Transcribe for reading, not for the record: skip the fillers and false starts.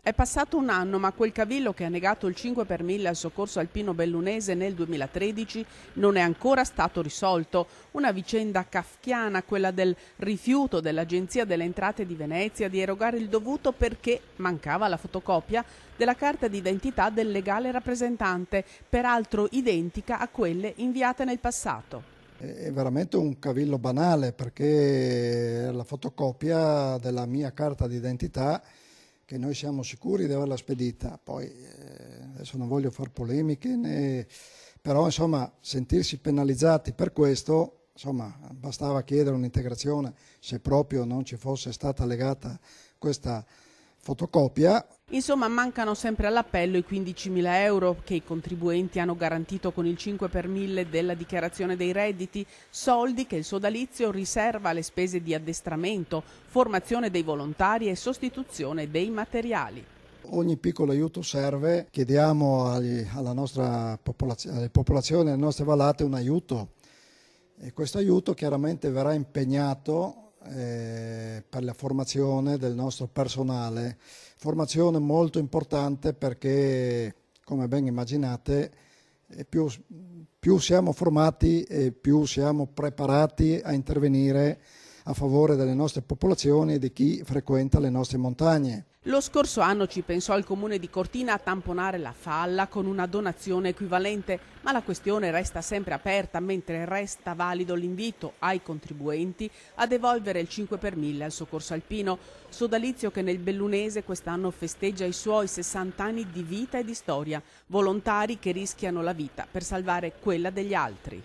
È passato un anno, ma quel cavillo che ha negato il 5 per 1000 al soccorso alpino bellunese nel 2013 non è ancora stato risolto. Una vicenda kafkiana, quella del rifiuto dell'Agenzia delle Entrate di Venezia di erogare il dovuto perché mancava la fotocopia della carta d'identità del legale rappresentante, peraltro identica a quelle inviate nel passato. È veramente un cavillo banale, perché la fotocopia della mia carta d'identità, che noi siamo sicuri di averla spedita, poi adesso non voglio fare polemiche, però insomma sentirsi penalizzati per questo, insomma bastava chiedere un'integrazione se proprio non ci fosse stata legata questa fotocopia. Insomma, mancano sempre all'appello i 15.000 euro che i contribuenti hanno garantito con il 5 per 1000 della dichiarazione dei redditi, soldi che il sodalizio riserva alle spese di addestramento, formazione dei volontari e sostituzione dei materiali. Ogni piccolo aiuto serve, chiediamo alla nostra alle popolazioni, alle nostre vallate un aiuto, e questo aiuto chiaramente verrà impegnato per la formazione del nostro personale, formazione molto importante perché, come ben immaginate, più siamo formati e più siamo preparati a intervenire a favore delle nostre popolazioni e di chi frequenta le nostre montagne. Lo scorso anno ci pensò il Comune di Cortina a tamponare la falla con una donazione equivalente, ma la questione resta sempre aperta, mentre resta valido l'invito ai contribuenti a devolvere il 5 per 1000 al soccorso alpino, sodalizio che nel bellunese quest'anno festeggia i suoi 60 anni di vita e di storia, volontari che rischiano la vita per salvare quella degli altri.